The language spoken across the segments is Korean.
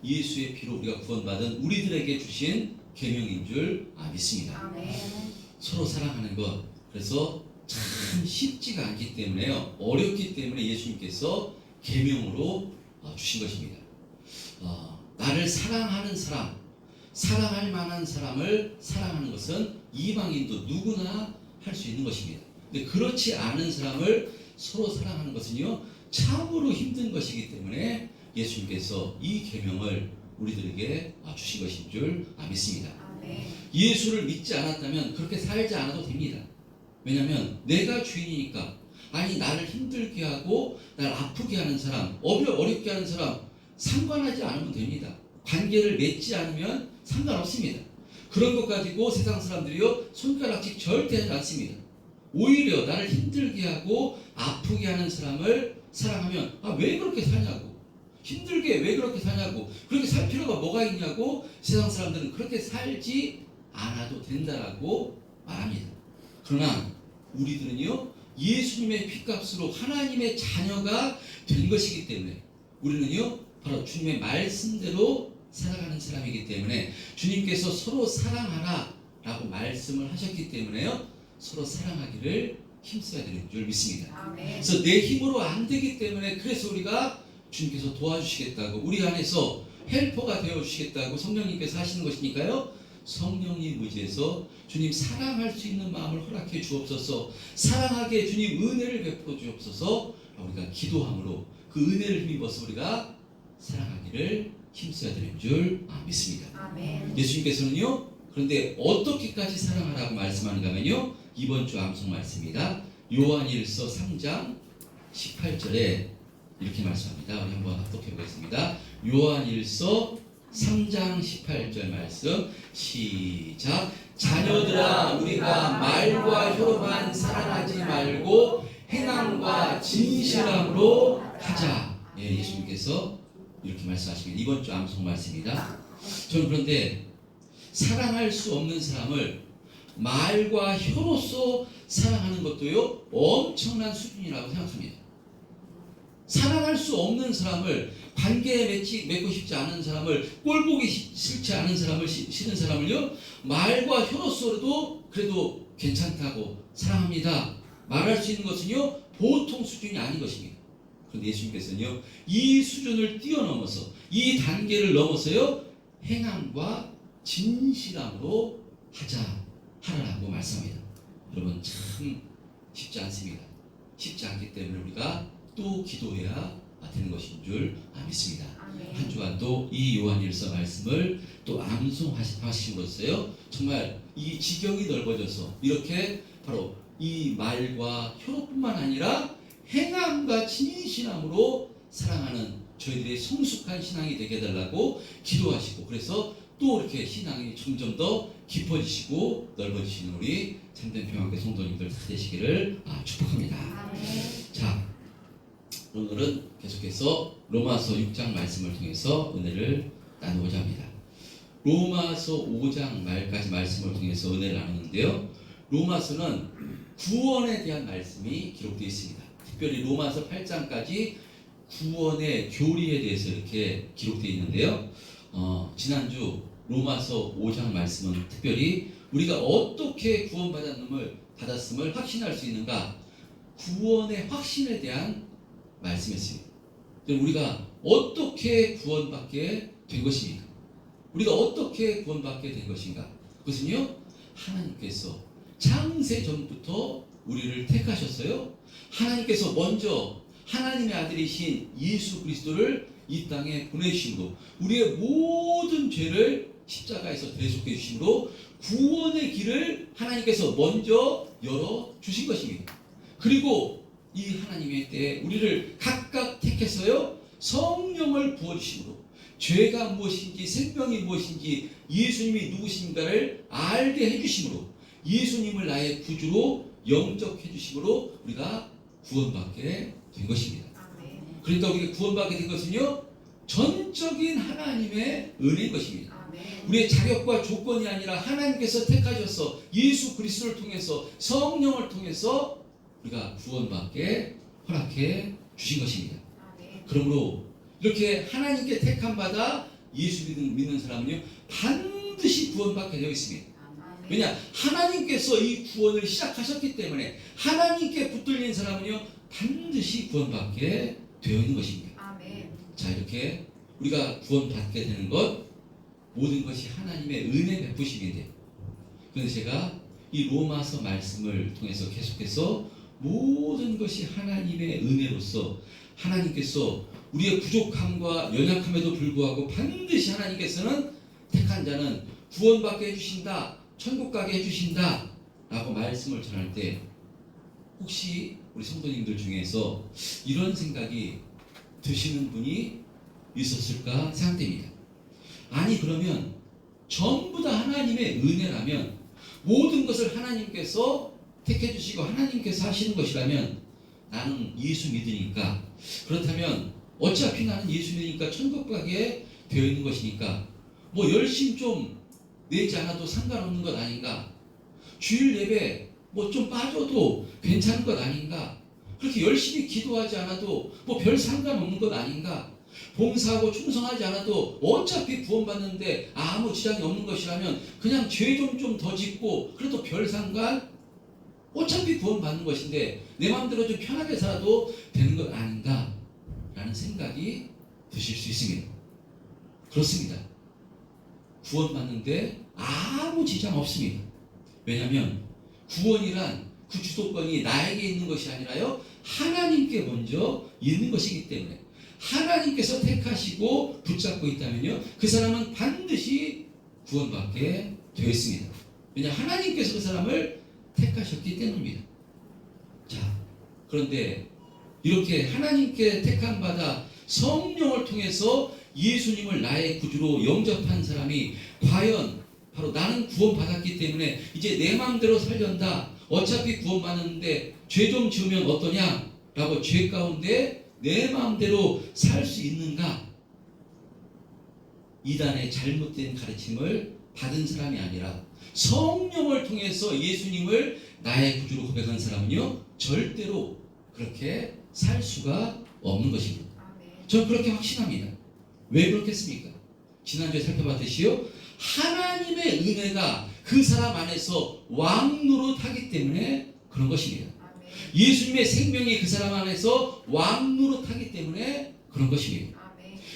예수의 피로 우리가 구원받은 우리들에게 주신 계명인 줄 믿습니다. 아멘. 서로 사랑하는 것, 그래서 참 쉽지가 않기 때문에요, 어렵기 때문에 예수님께서 계명으로 주신 것입니다. 나를 사랑하는 사람, 사랑할 만한 사람을 사랑하는 것은 이방인도 누구나 할 수 있는 것입니다. 근데 그렇지 않은 사람을 서로 사랑하는 것은요, 참으로 힘든 것이기 때문에 예수님께서 이 계명을 우리들에게 주신 것인 줄 믿습니다. 아멘. 예수를 믿지 않았다면 그렇게 살지 않아도 됩니다. 왜냐하면 내가 주인이니까. 아니, 나를 힘들게 하고 나를 아프게 하는 사람, 어렵게 하는 사람 상관하지 않으면 됩니다. 관계를 맺지 않으면 상관없습니다. 그런 것 가지고 세상 사람들이요, 손가락질 절대 하지 않습니다. 오히려 나를 힘들게 하고 아프게 하는 사람을 사랑하면 왜 그렇게 사냐고, 힘들게 왜 그렇게 사냐고, 그렇게 살 필요가 뭐가 있냐고 세상 사람들은 그렇게 살지 않아도 된다라고 말합니다. 그러나 우리들은요, 예수님의 피값으로 하나님의 자녀가 된 것이기 때문에 우리는요, 바로 주님의 말씀대로 살아가는 사람이기 때문에 주님께서 서로 사랑하라 라고 말씀을 하셨기 때문에요, 서로 사랑하기를 힘써야 되는 줄 믿습니다. 아멘. 그래서 내 힘으로 안 되기 때문에, 그래서 우리가 주님께서 도와주시겠다고, 우리 안에서 헬퍼가 되어주시겠다고 성령님께서 하시는 것이니까요, 성령님 의지해서 주님 사랑할 수 있는 마음을 허락해 주옵소서, 사랑하게 주님 은혜를 베풀어 주옵소서, 우리가 기도함으로 그 은혜를 힘입어서 우리가 사랑하기를 힘써야 되는 줄 믿습니다. 아멘. 예수님께서는요, 그런데 어떻게까지 사랑하라고 말씀하는가 하면요, 이번 주 암송 말씀입니다. 요한일서 3장 18절에 이렇게 말씀합니다. 우리 한번 합독해 보겠습니다. 요한일서 3장 18절 말씀 시작. 자녀들아, 우리가 말과 혀로만 사랑하지 말고 행함과 진실함으로 하자. 예수님께서 이렇게 말씀하십니다. 이번 주 암송 말씀입니다. 저는 그런데 사랑할 수 없는 사람을 말과 혀로서 사랑하는 것도요, 엄청난 수준이라고 생각합니다. 사랑할 수 없는 사람을, 관계에 맺고 싶지 않은 사람을, 꼴보기 싫지 않은 사람을, 싫은 사람을요, 말과 혀로서도 그래도 괜찮다고 사랑합니다 말할 수 있는 것은요, 보통 수준이 아닌 것입니다. 그런데 예수님께서는요, 이 수준을 뛰어넘어서, 이 단계를 넘어서요, 행함과 진실함으로 하라고 말씀합니다. 여러분, 참 쉽지 않습니다. 쉽지 않기 때문에 우리가 또 기도해야 되는 것인 줄 믿습니다. 아멘. 한 주간도 이 요한일서 말씀을 또 암송하심으로써요, 정말 이 지경이 넓어져서 이렇게 바로 이 말과 혀로뿐만 아니라 행함과 진실함으로 사랑하는 저희들의 성숙한 신앙이 되게 해달라고 기도하시고, 그래서 또 이렇게 신앙이 점점 더 깊어지시고 넓어지시는 우리 참된 평화교회 성도님들 다 되시기를 축복합니다. 아멘. 자, 오늘은 계속해서 로마서 6장 말씀을 통해서 은혜를 나누고자 합니다. 로마서 5장 말까지 말씀을 통해서 은혜를 나누는데요, 로마서는 구원에 대한 말씀이 기록되어 있습니다. 특별히 로마서 8장까지 구원의 교리에 대해서 이렇게 기록되어 있는데요, 지난주 로마서 5장 말씀은 특별히 우리가 어떻게 받았음을 확신할 수 있는가, 구원의 확신에 대한 말씀이었습니다. 우리가 어떻게 구원받게 된 것입니까? 우리가 어떻게 구원받게 된 것인가? 그것은요, 하나님께서 창세 전부터 우리를 택하셨어요. 하나님께서 먼저 하나님의 아들이신 예수 그리스도를 이 땅에 보내주심으로 우리의 모든 죄를 십자가에서 대속해 주심으로 구원의 길을 하나님께서 먼저 열어주신 것입니다. 그리고 이 하나님의 때에 우리를 각각 택해서요, 성령을 부어주심으로 죄가 무엇인지 생명이 무엇인지 예수님이 누구신가를 알게 해주심으로 예수님을 나의 구주로 영접해 주심으로 우리가 구원받게 된 것입니다. 그러니까 우리가 구원받게 된 것은요, 전적인 하나님의 은혜인 것입니다. 우리의 자격과 조건이 아니라 하나님께서 택하셔서 예수 그리스도를 통해서 성령을 통해서 우리가 구원받게 허락해 주신 것입니다. 그러므로 이렇게 하나님께 택함 받아 예수 믿는 사람은요 반드시 구원받게 되어 있습니다. 아멘. 왜냐? 하나님께서 이 구원을 시작하셨기 때문에 하나님께 붙들린 사람은요 반드시 구원받게 되어 있는 것입니다. 아멘. 자, 이렇게 우리가 구원받게 되는 것 모든 것이 하나님의 은혜 베푸심인데, 그런데 제가 이 로마서 말씀을 통해서 계속해서 모든 것이 하나님의 은혜로서 하나님께서 우리의 부족함과 연약함에도 불구하고 반드시 하나님께서는 택한 자는 구원받게 해주신다, 천국 가게 해주신다 라고 말씀을 전할 때 혹시 우리 성도님들 중에서 이런 생각이 드시는 분이 있었을까 생각됩니다. 아니, 그러면 전부 다 하나님의 은혜라면, 모든 것을 하나님께서 택해 주시고 하나님께서 하시는 것이라면, 나는 예수 믿으니까, 그렇다면 어차피 나는 예수 믿으니까 천국 가게 되어 있는 것이니까 뭐 열심 좀 내지 않아도 상관없는 것 아닌가, 주일 예배 뭐 좀 빠져도 괜찮은 것 아닌가, 그렇게 열심히 기도하지 않아도 뭐 별 상관없는 것 아닌가, 봉사하고 충성하지 않아도 어차피 구원받는데 아무 지장이 없는 것이라면 그냥 죄 좀 더 짓고 그래도 별 상관, 어차피 구원받는 것인데 내 마음대로 좀 편하게 살아도 되는 것 아닌가 라는 생각이 드실 수 있습니다. 그렇습니다. 구원받는데 아무 지장 없습니다. 왜냐하면 구원이란 그 주도권이 나에게 있는 것이 아니라요 하나님께 먼저 있는 것이기 때문에, 하나님께서 택하시고 붙잡고 있다면요 그 사람은 반드시 구원받게 되어 있습니다. 왜냐? 하나님께서 그 사람을 택하셨기 때문입니다. 자, 그런데 이렇게 하나님께 택함 받아 성령을 통해서 예수님을 나의 구주로 영접한 사람이 과연 바로 나는 구원받았기 때문에 이제 내 마음대로 살련다, 어차피 구원받았는데 죄 좀 지으면 어떠냐 라고 죄 가운데 내 마음대로 살 수 있는가? 이단의 잘못된 가르침을 받은 사람이 아니라 성령을 통해서 예수님을 나의 구주로 고백한 사람은요 절대로 그렇게 살 수가 없는 것입니다. 저는 그렇게 확신합니다. 왜 그렇겠습니까? 지난주에 살펴봤듯이요 하나님의 은혜가 그 사람 안에서 왕노릇하기 때문에 그런 것입니다. 예수님의 생명이 그 사람 안에서 왕노릇하기 때문에 그런 것입니다.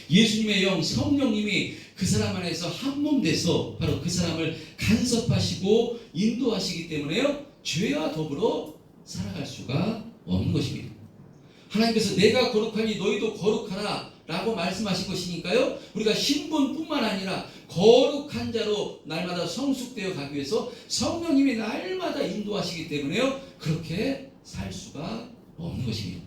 예수님의 영 성령님이 그 사람 안에서 한몸 돼서 바로 그 사람을 간섭하시고 인도하시기 때문에요 죄와 더불어 살아갈 수가 없는 것입니다. 하나님께서 내가 거룩하니 너희도 거룩하라 라고 말씀하신 것이니까요 우리가 신분뿐만 아니라 거룩한 자로 날마다 성숙되어 가기 위해서 성령님이 날마다 인도하시기 때문에요 그렇게 살 수가 없는 것입니다.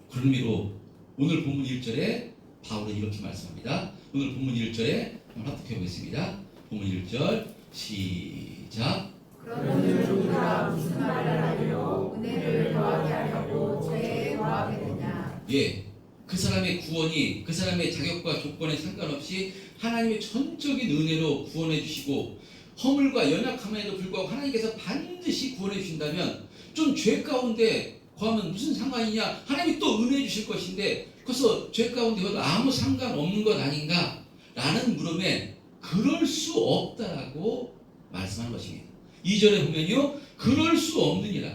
그런 의미로 오늘 본문 1절에 바울은 이렇게 말씀합니다. 오늘 본문 1절에 한번 합독해 보겠습니다. 본문 1절 시작. 그러면 누구라 무슨 말을 하려 은혜를 더하게 하려고 죄에 더하게 되냐. 예, 그 사람의 구원이 그 사람의 자격과 조건에 상관없이 하나님의 전적인 은혜로 구원해 주시고 허물과 연약함에도 불구하고 하나님께서 반드시 구원해 주신다면 좀 죄 가운데 거하면 무슨 상관이냐, 하나님이 또 은혜해 주실 것인데 그래서 죄 가운데 거도 아무 상관없는 것 아닌가 라는 물음에 그럴 수 없다라고 말씀하는 것입니다. 2절에 보면요 그럴 수 없느니라.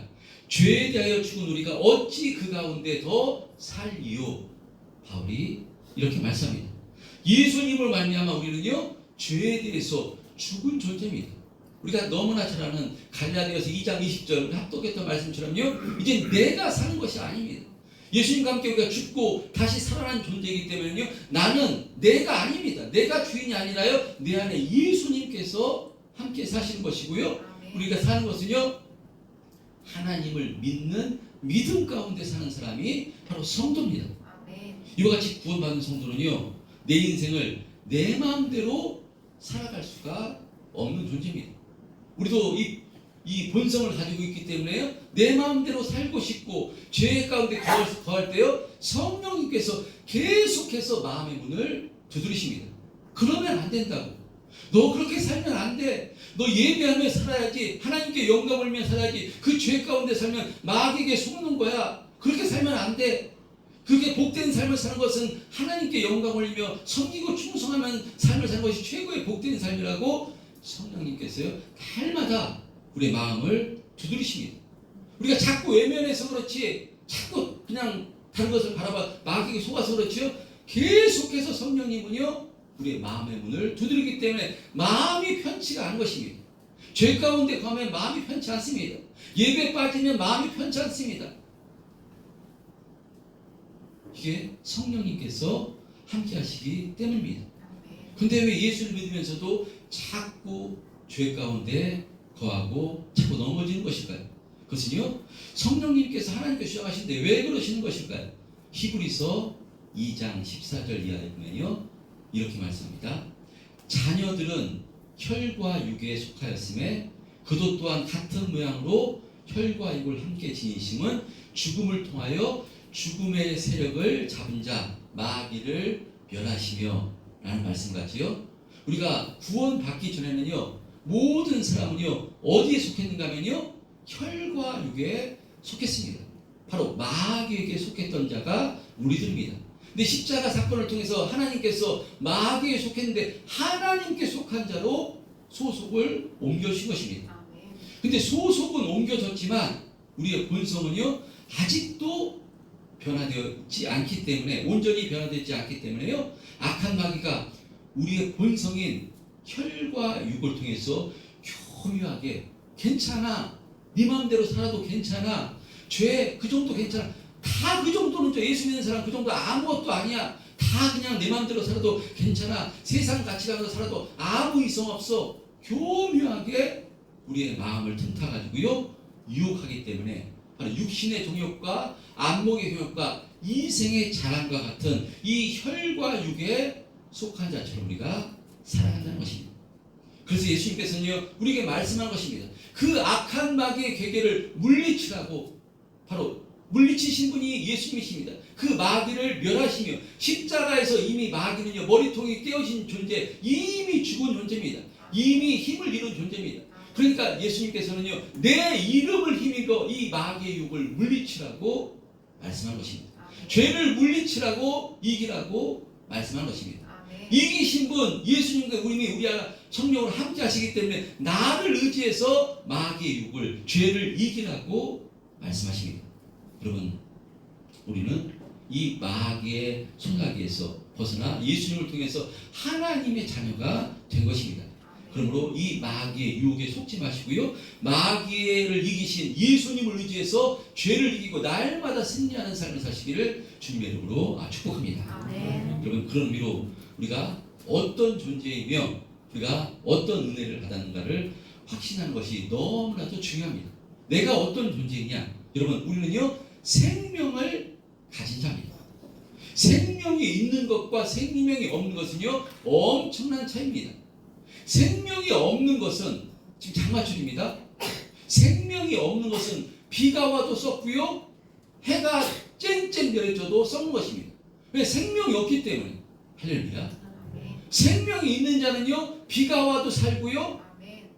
죄에 대하여 죽은 우리가 어찌 그 가운데 더 살리요. 바울이 이렇게 말씀합니다. 예수님을 말미암아 우리는요 죄에 대해서 죽은 존재입니다. 우리가 너무나 잘 아는 갈라디아서 2장 20절 합독했던 말씀처럼요 이제 내가 사는 것이 아닙니다. 예수님과 함께 우리가 죽고 다시 살아난 존재이기 때문에요 나는 내가 아닙니다. 내가 주인이 아니라요 내 안에 예수님께서 함께 사시는 것이고요 우리가 사는 것은요 하나님을 믿는 믿음 가운데 사는 사람이 바로 성도입니다. 이와 같이 구원받은 성도는요 내 인생을 내 마음대로 살아갈 수가 없는 존재입니다. 우리도 이 본성을 가지고 있기 때문에요 내 마음대로 살고 싶고 죄 가운데 거할 때요 성령님께서 계속해서 마음의 문을 두드리십니다. 그러면 안 된다고. 너 그렇게 살면 안 돼. 너 예배하며 살아야지. 하나님께 영광을 돌리며 살아야지. 그 죄 가운데 살면 마귀에게 속는 거야. 그렇게 살면 안 돼. 그게 복된 삶을 사는 것은 하나님께 영광 올리며 섬기고 충성하는 삶을 사는 것이 최고의 복된 삶이라고 성령님께서요 날마다 우리의 마음을 두드리십니다. 우리가 자꾸 외면해서 그렇지, 자꾸 그냥 다른 것을 바라봐 마귀에게 속아서 그렇지요, 계속해서 성령님은요 우리의 마음의 문을 두드리기 때문에 마음이 편치가 않은 것입니다. 죄 가운데 거하면 마음이 편치 않습니다. 예배에 빠지면 마음이 편치 않습니다. 이게 성령님께서 함께 하시기 때문입니다. 근데 왜 예수를 믿으면서도 자꾸 죄 가운데 거하고 자꾸 넘어지는 것일까요? 그것은요 성령님께서 하나님께서 주장하시는데 왜 그러시는 것일까요? 히브리서 2장 14절 이하에 보면요 이렇게 말씀합니다. 자녀들은 혈과 육에 속하였음에 그도 또한 같은 모양으로 혈과 육을 함께 지니심은 죽음을 통하여 죽음의 세력을 잡은 자 마귀를 멸하시며 라는 말씀같이요. 우리가 구원받기 전에는요 모든 사람은요 어디에 속했는가 하면요 혈과 육에 속했습니다. 바로 마귀에게 속했던 자가 우리들입니다. 근데 십자가 사건을 통해서 하나님께서 마귀에 속했는데 하나님께 속한 자로 소속을 옮겨주신 것입니다. 근데 소속은 옮겨졌지만 우리의 본성은요 아직도 변화되지 않기 때문에, 온전히 변화되지 않기 때문에요 악한 마귀가 우리의 본성인 혈과 육을 통해서 교묘하게 괜찮아, 네 마음대로 살아도 괜찮아, 죄 그 정도 괜찮아, 다 그 정도는 예수 믿는 사람 그 정도 아무것도 아니야, 다 그냥 내 마음대로 살아도 괜찮아, 세상 가치관으로 살아도 아무 이성 없어, 교묘하게 우리의 마음을 틈타가지고요 유혹하기 때문에 바로 육신의 정욕과 안목의 정욕과 이생의 자랑과 같은 이 혈과 육에 속한 자처럼 우리가 살아간다는 것입니다. 그래서 예수님께서는요 우리에게 말씀한 것입니다. 그 악한 마귀의 괴계를 물리치라고, 바로 물리치신 분이 예수님이십니다. 그 마귀를 멸하시며 십자가에서 이미 마귀는요 머리통이 떼어진 존재, 이미 죽은 존재입니다. 이미 힘을 잃은 존재입니다. 그러니까 예수님께서는요 내 이름을 힘입어 이 마귀의 육을 물리치라고 말씀한 것입니다. 죄를 물리치라고, 이기라고 말씀한 것입니다. 이기신 분 예수님과 우리가 성령으로 함께 하시기 때문에 나를 의지해서 마귀의 육을, 죄를 이기라고 말씀하십니다. 여러분, 우리는 이 마귀의 손가락에서 벗어나 예수님을 통해서 하나님의 자녀가 된 것입니다. 그러므로 이 마귀의 유혹에 속지 마시고요, 마귀를 이기신 예수님을 의지해서 죄를 이기고 날마다 승리하는 삶을 사시기를 주님의 이름으로 축복합니다. 아멘. 여러분, 그런 의미로 우리가 어떤 존재이며 우리가 어떤 은혜를 받았는가를 확신하는 것이 너무나도 중요합니다. 내가 어떤 존재이냐? 여러분, 우리는요 생명을 가진 자입니다. 생명이 있는 것과 생명이 없는 것은요 엄청난 차이입니다. 생명이 없는 것은, 지금 장마철입니다. 생명이 없는 것은 비가 와도 썩고요 해가 쨍쨍 내려져도 썩는 것입니다. 왜? 생명이 없기 때문에. 할렐루야. 생명이 있는 자는요 비가 와도 살고요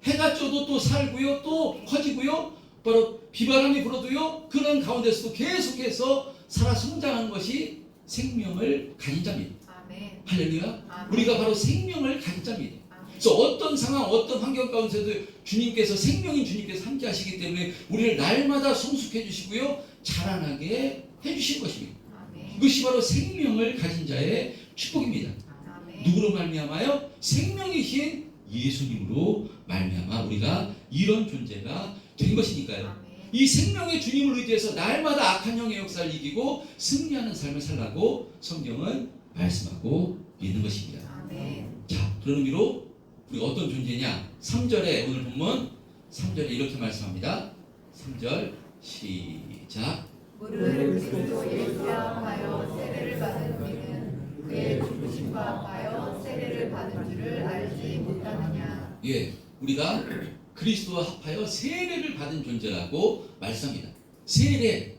해가 쪄도 또 살고요 또 커지고요, 바로 비바람이 불어도요 그런 가운데서도 계속해서 살아 성장하는 것이 생명을 가진 자입니다. 할렐루야. 우리가 바로 생명을 가진 자입니다. 그래서 어떤 상황, 어떤 환경 가운데서도 주님께서, 생명인 주님께서 함께 하시기 때문에 우리를 날마다 성숙해 주시고요 자라나게 해주실 것입니다. 이것이 바로 생명을 가진 자의 축복입니다. 누구로 말미암아요? 생명이신 예수님으로 말미암아 우리가 이런 존재가 된 것이니까요. 이 생명의 주님을 의지해서 날마다 악한 영의 역사를 이기고 승리하는 삶을 살라고 성경은 말씀하고 있는 것입니다. 자, 그런 의미로 우리가 어떤 존재냐? 3절에, 오늘 본문 3절에 이렇게 말씀합니다. 3절 시작. 무릇 그리스도 예수와 하여 세례를 받은 우리는 그의 죽으심과 합하여 세례를 받은 줄을 알지 못하느냐. 예, 우리가 그리스도와 합하여 세례를 받은 존재라고 말씀합니다. 세례,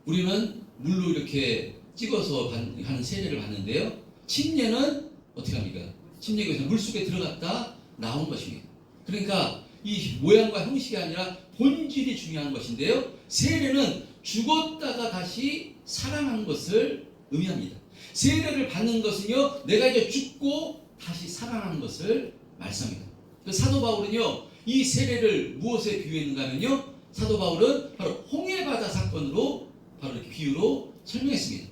우리는 물로 이렇게 찍어서 하는 세례를 받는데요, 침례는 어떻게 합니까? 침례에서 물속에 들어갔다 나온 것입니다. 그러니까 이 모양과 형식이 아니라 본질이 중요한 것인데요, 세례는 죽었다가 다시 살아난 것을 의미합니다. 세례를 받는 것은요, 내가 이제 죽고 다시 살아나는 것을 말씀합니다. 그 사도 바울은요, 이 세례를 무엇에 비유했는가 하면요, 사도 바울은 바로 홍해바다 사건으로 바로 이렇게 비유로 설명했습니다.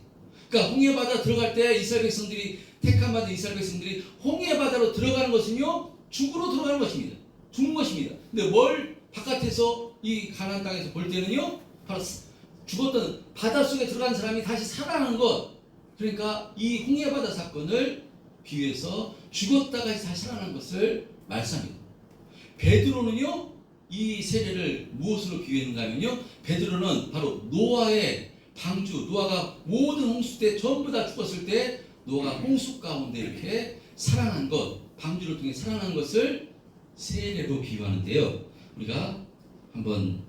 그러니까 홍해바다 들어갈 때 이스라엘 백성들이, 택함 받은 이스라엘 백성들이 홍해바다로 들어가는 것은요, 죽으로 들어가는 것입니다. 죽는 것입니다. 근데 뭘 바깥에서 이 가나안 땅에서 볼 때는요, 바로 죽었던 바닷속에 들어간 사람이 다시 살아나는 것. 그러니까 이 홍해바다 사건을 비유해서 죽었다가 다시 살아나는 것을 말씀합니다. 베드로는요, 이 세례를 무엇으로 비유했는가 하면요, 베드로는 바로 노아의 방주, 노아가 모든 홍수 때 전부 다 죽었을 때 노아가 홍수 가운데 이렇게 살아난 것, 방주를 통해 살아난 것을 세례로 비유하는데요. 우리가 한번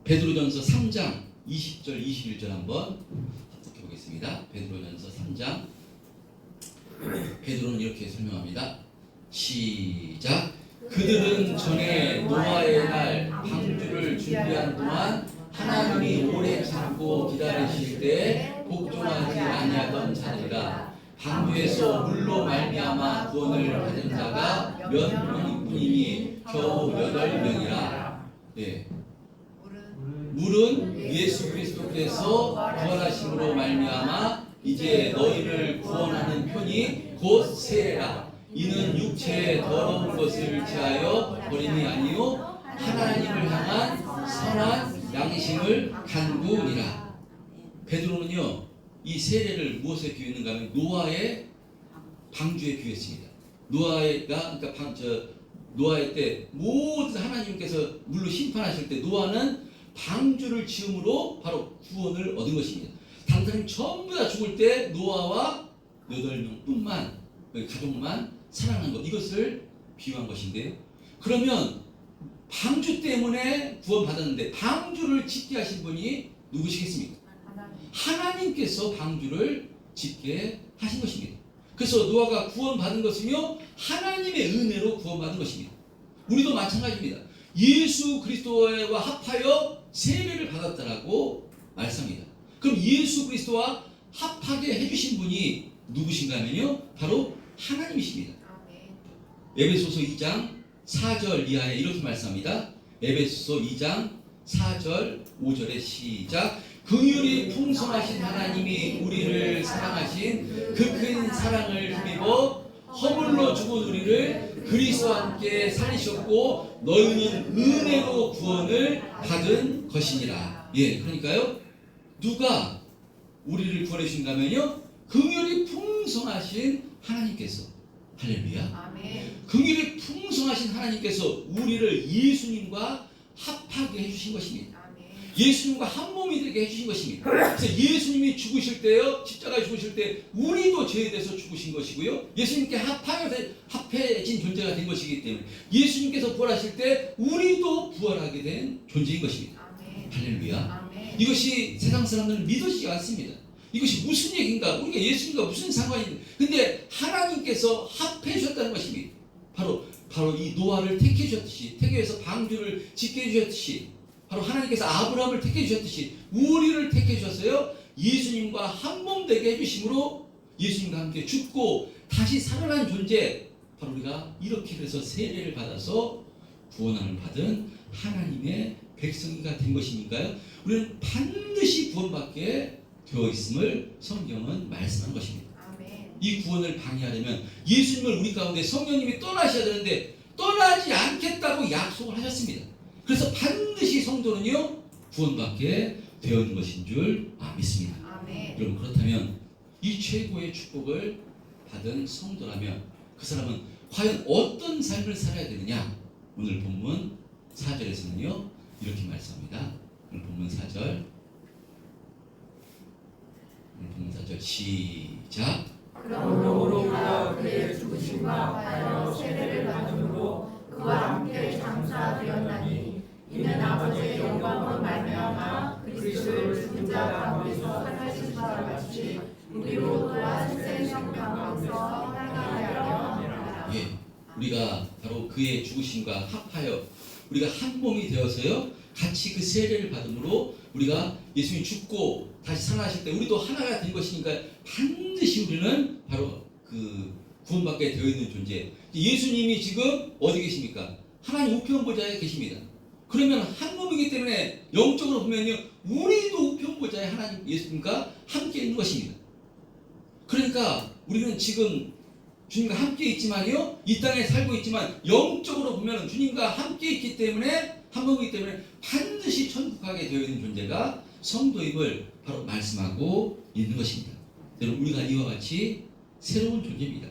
베드로전서 3장 20절 21절 한번 합독해 보겠습니다. 베드로전서 3장. 베드로는 이렇게 설명합니다. 시작. 그들은 전에 노아의 날 방주를 준비한 동안 하나님이 오래 참고 기다리실 때 복종하지 아니하던 자들이라. 방주에서 물로 말미암아 구원을 받은 자가 몇 명뿐이니 겨우 8명이라. 네. 물은 예수 그리스도께서 구원하심으로 말미암아 이제 너희를 구원하는 편이 곧 세례라. 이는 육체의 더러운 것을 취하여 버림이 아니요 하나님을 향한 선한 양심을 간구니라. 베드로는요, 이 세례를 무엇에 비유했는가 하면 노아의 방주에 비유했습니다. 노아의 때 모든 하나님께서 물로 심판하실 때 노아는 방주를 지음으로 바로 구원을 얻은 것입니다. 다른 사람이 전부 다 죽을 때 노아와 8명뿐만 가족만 살아난 것, 이것을 비유한 것인데요. 그러면 방주 때문에 구원받았는데 방주를 짓게 하신 분이 누구시겠습니까? 하나님께서 방주를 짓게 하신 것입니다. 그래서 노아가 구원받은 것이며 하나님의 은혜로 구원받은 것입니다. 우리도 마찬가지입니다. 예수 그리스도와 합하여 세례를 받았다라고 말씀합니다. 그럼 예수 그리스도와 합하게 해주신 분이 누구신가 하면요, 바로 하나님이십니다. 에베소서 2장 4절 이하에 이렇게 말씀합니다. 에베소서 2장 4절 5절의 시작. 긍휼이 풍성하신 하나님이 우리를 사랑하신 그 큰 사랑을 힘입어 허물로 죽은 우리를 그리스도와 함께 살리셨고 너희는 은혜로 구원을 받은 것이니라. 예, 그러니까요, 누가 우리를 구원해 주신다면요, 긍휼이 풍성하신 하나님께서. 할렐루야. 아멘. 긍휼이 풍성하신 하나님께서 우리를 예수님과 합하게 해주신 것입니다. 예수님과 한 몸이 되게 해주신 것입니다. 그래서 예수님이 죽으실 때요, 십자가에 죽으실 때 우리도 죄에 대해서 죽으신 것이고요, 예수님께 합해진 존재가 된 것이기 때문에 예수님께서 부활하실 때 우리도 부활하게 된 존재인 것입니다. 아멘. 할렐루야. 아멘. 이것이 세상 사람들은 믿어지지 않습니다. 이것이 무슨 얘기인가? 우리가 예수님과 무슨 상관이 있는가? 근데 하나님께서 합해 주셨다는 것입니다. 바로 이 노아를 택해 주셨듯이, 택해서 방주를 짓게 해 주셨듯이, 바로 하나님께서 아브라함을 택해 주셨듯이 우리를 택해 주셨어요. 예수님과 한 몸 되게 해주심으로 예수님과 함께 죽고 다시 살아난 존재, 바로 우리가 이렇게 해서 세례를 받아서 구원함을 받은 하나님의 백성이가 된 것이니까요, 우리는 반드시 구원받게 되어 있음을 성경은 말씀한 것입니다. 아멘. 이 구원을 방해하려면 예수님을 우리 가운데 성령님이 떠나셔야 되는데 떠나지 않겠다고 약속을 하셨습니다. 그래서 반드시 성도는요, 구원받게 되어 있는 것인 줄 믿습니다. 아멘. 여러분, 그렇다면 이 최고의 축복을 받은 성도라면 그 사람은 과연 어떤 삶을 살아야 되느냐? 오늘 본문 4절에서는요 이렇게 말씀합니다. 오늘 본문 4절 시작. 그러므로 우리가 그의 죽으심과 하여 세례를 받음으로 그와 함께 장사되었나니 이는 아버지의 영광을 말미암아 그리스도를 죽은 자 가운데서 살리신 바와 같이 우리로 또한 새 생명 가운데서 살게 하려 함이라. 예, 우리가 바로 그의 죽으심과 합하여 우리가 한 몸이 되어서요 같이 그 세례를 받음으로 우리가 예수님 죽고 다시 살아나실 때 우리도 하나가 된 것이니까 반드시 우리는 바로 그 구원받게 되어 있는 존재. 예수님이 지금 어디 계십니까? 하나님 우편 보좌에 계십니다. 그러면 한 몸이기 때문에 영적으로 보면요, 우리도 우편 보좌에 하나님 예수님과 함께 있는 것입니다. 그러니까 우리는 지금 주님과 함께 있지만요, 이 땅에 살고 있지만 영적으로 보면 주님과 함께 있기 때문에 한 몸이기 때문에 반드시 천국 가게 되어 있는 존재가 성도임을 바로 말씀하고 있는 것입니다. 여러분, 우리가 이와 같이 새로운 존재입니다.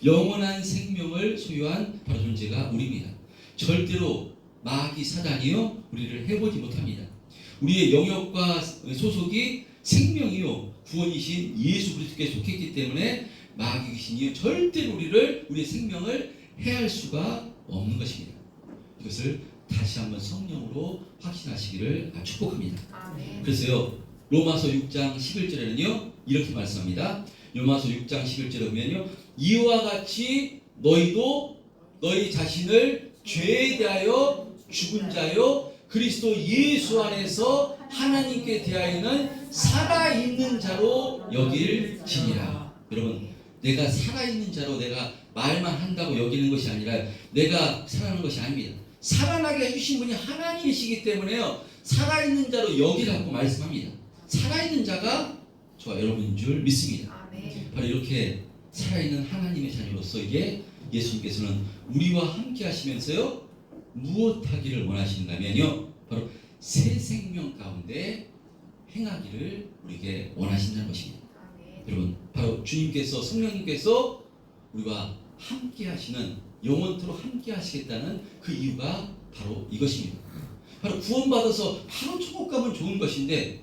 영원한 생명을 소유한 바로 존재가 우리입니다. 절대로 마귀 사단이요 우리를 해보지 못합니다. 우리의 영역과 소속이 생명이요 구원이신 예수 그리스도께 속했기 때문에 마귀 귀신이요 절대로 우리의 생명을 해할 수가 없는 것입니다. 이것을 다시 한번 성령으로 확신하시기를 축복합니다. 아멘. 그래서요, 로마서 6장 11절에는요 이렇게 말씀합니다. 로마서 6장 11절에 보면요, 이와 같이 너희도 너희 자신을 죄에 대하여 죽은 자요 그리스도 예수 안에서 하나님께 대하여는 살아있는 자로 여길지니라. 여러분, 내가 살아있는 자로 내가 말만 한다고 여기는 것이 아니라 내가 살아나는 것이 아닙니다. 살아나게 해주신 분이 하나님이시기 때문에요, 살아있는 자로 여기라고 말씀합니다. 살아있는 자가 저와 여러분인 줄 믿습니다. 아멘. 바로 이렇게 살아있는 하나님의 자녀로서 이게 예수님께서는 우리와 함께 하시면서요 무엇 하기를 원하시는가면요, 바로 새 생명 가운데 행하기를 우리에게 원하신다는 것입니다. 아멘. 여러분, 바로 주님께서, 성령님께서 우리와 함께 하시는, 영원토록 함께 하시겠다는 그 이유가 바로 이것입니다. 바로 구원받아서 바로 천국 가면 좋은 것인데,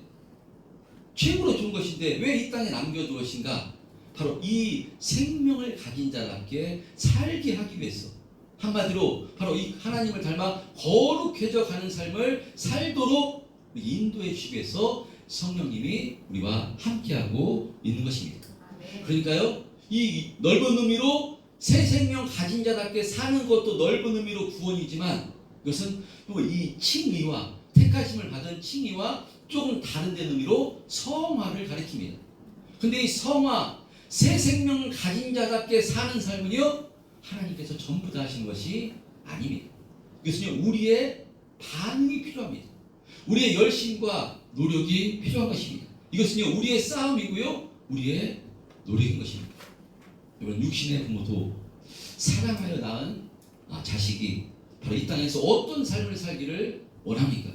최고로 좋은 것인데 왜 이 땅에 남겨두었신가? 바로 이 생명을 가진 자답게 살게 하기 위해서, 한마디로 바로 이 하나님을 닮아 거룩해져 가는 삶을 살도록 인도해 주시기 위해서 성령님이 우리와 함께하고 있는 것입니다. 아멘. 그러니까요, 이 넓은 의미로 새 생명 가진 자답게 사는 것도 넓은 의미로 구원이지만, 이것은 또 이 칭의와 택하심을 받은 칭의와 조금 다른 데 의미로 성화를 가리킵니다. 근데 이 성화, 새 생명을 가진 자답게 사는 삶은요, 하나님께서 전부 다 하시는 것이 아닙니다. 이것은요, 우리의 반응이 필요합니다. 우리의 열심과 노력이 필요한 것입니다. 이것은요, 우리의 싸움이고요, 우리의 노력인 것입니다. 여러분, 육신의 부모도 사랑하여 낳은 자식이 바로 이 땅에서 어떤 삶을 살기를 원합니까?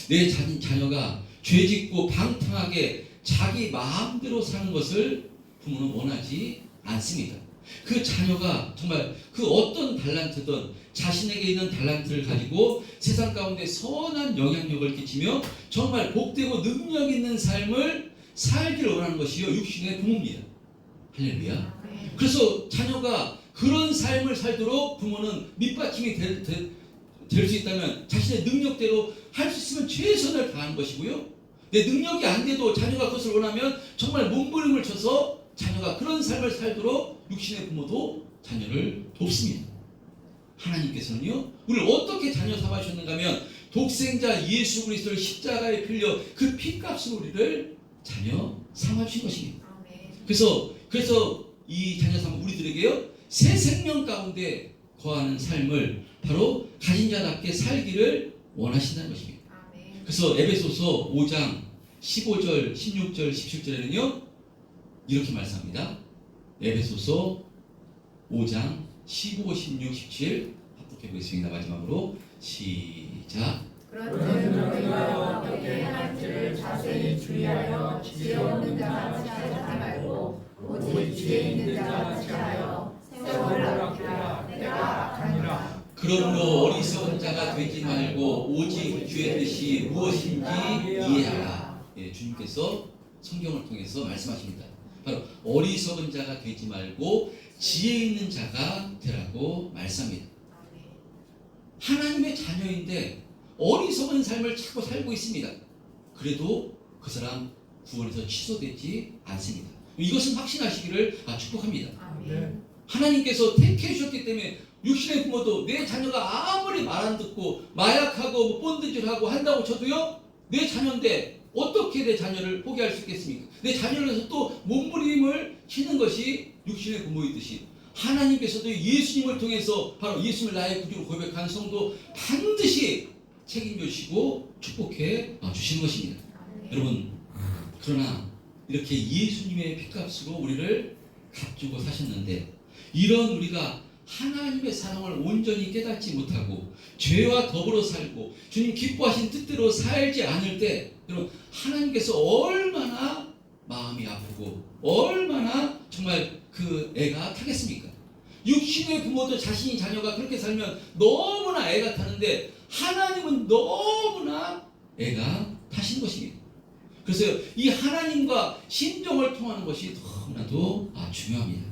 내 자녀가 죄짓고 방탕하게 자기 마음대로 사는 것을 부모는 원하지 않습니다. 그 자녀가 정말 그 어떤 달란트든 자신에게 있는 달란트를 가지고 세상 가운데 선한 영향력을 끼치며 정말 복되고 능력 있는 삶을 살기를 원하는 것이요, 육신의 부모입니다. 할렐루야. 그래서 자녀가 그런 삶을 살도록 부모는 밑받침이 될 수 있다면 자신의 능력대로 할 수 있으면 최선을 다하는 것이고요, 내 능력이 안 돼도 자녀가 그것을 원하면 정말 몸부림을 쳐서 자녀가 그런 삶을 살도록 육신의 부모도 자녀를 돕습니다. 하나님께서는요, 우리를 어떻게 자녀 삼으셨는가 하면 독생자 예수 그리스도를 십자가에 필려 그 피값으로 우리를 자녀 삼아주신 것입니다. 아멘. 그래서 이 자녀 삼은 우리들에게요, 새 생명 가운데 거하는 삶을 바로 가진 자답게 살기를 원하신다는 것입니다. 아멘. 그래서 에베소서 5장 15절, 16절, 17절에는요 이렇게 말씀합니다. 에베소서 5장 15, 16, 17 합독해 보겠습니다. 마지막으로 시작. 그런즉 너희가 어떻게 할지를 자세히 주의하여 지혜 없는 자 같이 하지 말고 오직 지혜 있는 자 같이 하여 세월을 아끼라. 내가 악하니라. 그러므로 어리석은 자가 되지 말고 오직 주의 뜻이 무엇인지 이해하라. 예, 주님께서 성경을 통해서 말씀하십니다. 바로 어리석은 자가 되지 말고 지혜 있는 자가 되라고 말씀합니다. 아멘. 하나님의 자녀인데 어리석은 삶을 자꾸 살고 있습니다. 그래도 그 사람 구원에서 취소되지 않습니다. 이것은 확신하시기를 축복합니다. 아멘. 하나님께서 택해 주셨기 때문에 육신의 부모도 내 자녀가 아무리 말 안 듣고 마약하고 본드질하고 한다고 쳐도요, 내 자녀인데 어떻게 내 자녀를 포기할 수 있겠습니까? 내 자녀를 위해서 또 몸부림을 치는 것이 육신의 부모이듯이 하나님께서도 예수님을 통해서 바로 예수님을 나의 구주로 고백한 성도 반드시 책임져주시고 축복해 주시는 것입니다. 여러분, 그러나 이렇게 예수님의 피값으로 우리를 값주고 사셨는데, 이런 우리가 하나님의 사랑을 온전히 깨닫지 못하고 죄와 더불어 살고 주님 기뻐하신 뜻대로 살지 않을 때, 여러분, 하나님께서 얼마나 마음이 아프고 얼마나 정말 그 애가 타겠습니까? 육신의 부모도 자신이 자녀가 그렇게 살면 너무나 애가 타는데, 하나님은 너무나 애가 타신 것입니다. 그래서 이 하나님과 심정을 통하는 것이 너무나도 중요합니다.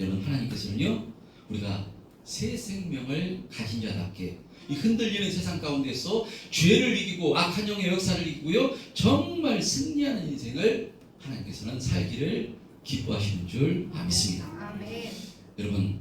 여러분, 하나님께서는요, 우리가 새 생명을 가진 자답게 이 흔들리는 세상 가운데서 죄를 이기고 악한 영의 역사를 이기고요, 정말 승리하는 인생을 하나님께서는 살기를 기뻐하시는 줄 믿습니다. 아멘. 여러분,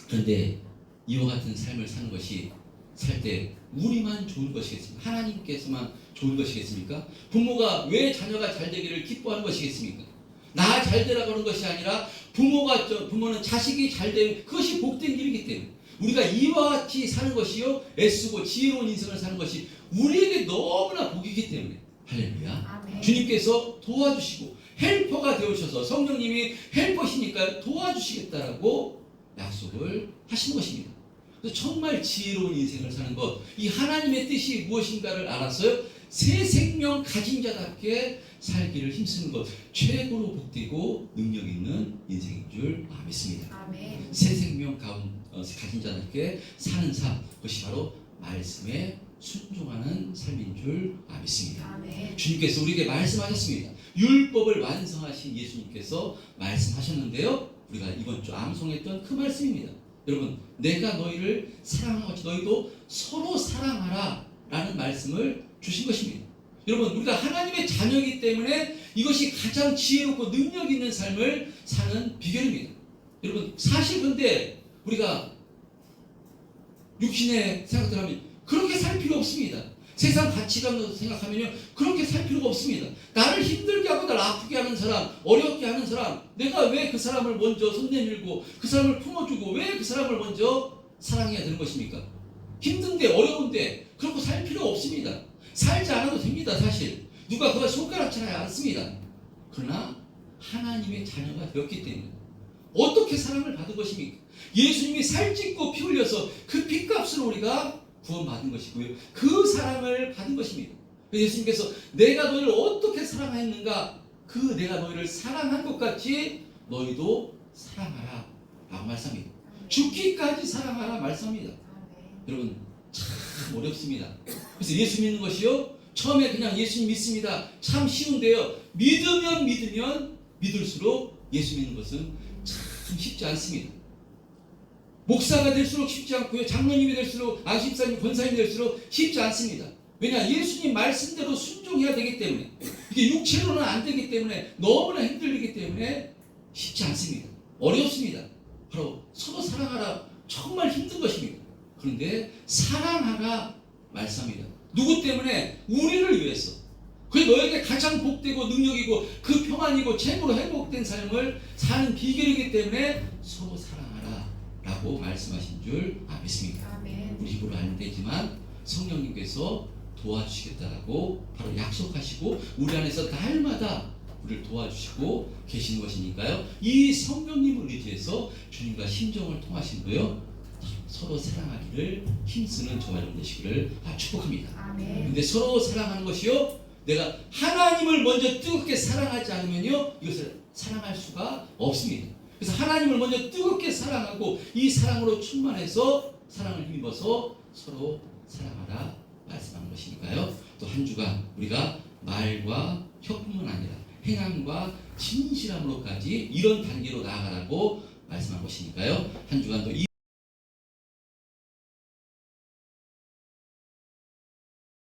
그런데 이와 같은 삶을 사는 것이 살 때 우리만 좋은 것이겠습니까? 하나님께서만 좋은 것이겠습니까? 부모가 왜 자녀가 잘 되기를 기뻐하는 것이겠습니까? 나 잘 되라고 하는 것이 아니라 부모는 자식이 잘 되는 그것이 복된 길이기 때문에 우리가 이와 같이 사는 것이요, 애쓰고 지혜로운 인생을 사는 것이 우리에게 너무나 복이기 때문에, 할렐루야. 아멘. 주님께서 도와주시고 헬퍼가 되어주셔서 성령님이 헬퍼시니까 도와주시겠다라고 약속을 하신 것입니다. 그래서 정말 지혜로운 인생을 사는 것, 이 하나님의 뜻이 무엇인가를 알아서요, 새 생명 가진 자답게 살기를 힘쓰는 것, 최고로 복되고 능력 있는 인생인 줄 믿습니다. 아멘. 새 생명 가진 자답게 사는 삶, 그것이 바로 말씀에 순종하는 삶인 줄 믿습니다. 아멘. 주님께서 우리에게 말씀하셨습니다. 율법을 완성하신 예수님께서 말씀하셨는데요, 우리가 이번 주 암송했던 그 말씀입니다. 여러분, 내가 너희를 사랑한 것이 너희도 서로 사랑하라 라는 말씀을 주신 것입니다. 여러분, 우리가 하나님의 자녀이기 때문에 이것이 가장 지혜롭고 능력 있는 삶을 사는 비결입니다. 여러분, 사실 근데 우리가 육신의 생각들 하면 그렇게 살 필요 없습니다. 세상 가치관으로 생각하면요, 그렇게 살 필요가 없습니다. 나를 힘들게 하고 나를 아프게 하는 사람, 어렵게 하는 사람, 내가 왜 그 사람을 먼저 손 내밀고 그 사람을 품어주고 왜 그 사람을 먼저 사랑해야 되는 것입니까? 힘든데 어려운데 그렇게 살 필요가 없습니다. 살지 않아도 됩니다. 사실 누가 그걸 손가락질하지 않습니다. 그러나 하나님의 자녀가 되었기 때문에 어떻게 사랑을 받은 것입니까? 예수님이 살찢고 피 흘려서 그 피값으로 우리가 구원받은 것이고요, 그 사랑을 받은 것입니다. 예수님께서 내가 너희를 어떻게 사랑했는가, 그 내가 너희를 사랑한 것 같이 너희도 사랑하라 라고 말씀합니다. 죽기까지 사랑하라 말씀합니다. 여러분, 참 어렵습니다. 그래서 예수 믿는 것이요, 처음에 그냥 예수님 믿습니다, 참 쉬운데요, 믿으면 믿을수록 예수 믿는 것은 참 쉽지 않습니다. 목사가 될수록 쉽지 않고요, 장로님이 될수록, 안식사님, 권사님이 될수록 쉽지 않습니다. 왜냐? 예수님 말씀대로 순종해야 되기 때문에, 이게 육체로는 안 되기 때문에, 너무나 힘들기 때문에 쉽지 않습니다. 어렵습니다. 바로 서로 사랑하라, 정말 힘든 것입니다. 그런데 사랑하라 말씀합니다. 누구 때문에? 우리를 위해서. 그게 너에게 가장 복되고 능력이고 그 평안이고 최고로 회복된 삶을 사는 비결이기 때문에 서로 사랑하라 라고 말씀하신 줄 믿습니다. 아멘. 우리 입으로 안 되지만 성령님께서 도와주시겠다라고 바로 약속하시고 우리 안에서 날마다 우리를 도와주시고 계시는 것이니까요, 이 성령님을 의지해서 주님과 심정을 통하시고요, 서로 사랑하기를 힘쓰는 저와 여러분 되시기를 축복합니다. 아멘. 근데 서로 사랑하는 것이요, 내가 하나님을 먼저 뜨겁게 사랑하지 않으면요, 이것을 사랑할 수가 없습니다. 그래서 하나님을 먼저 뜨겁게 사랑하고 이 사랑으로 충만해서 사랑을 힘입어서 서로 사랑하라 말씀하는 것이니까요, 또 한 주간 우리가 말과 혀뿐만 아니라 행함과 진실함으로까지 이런 단계로 나아가라고 말씀한 것이니까요, 한 주간도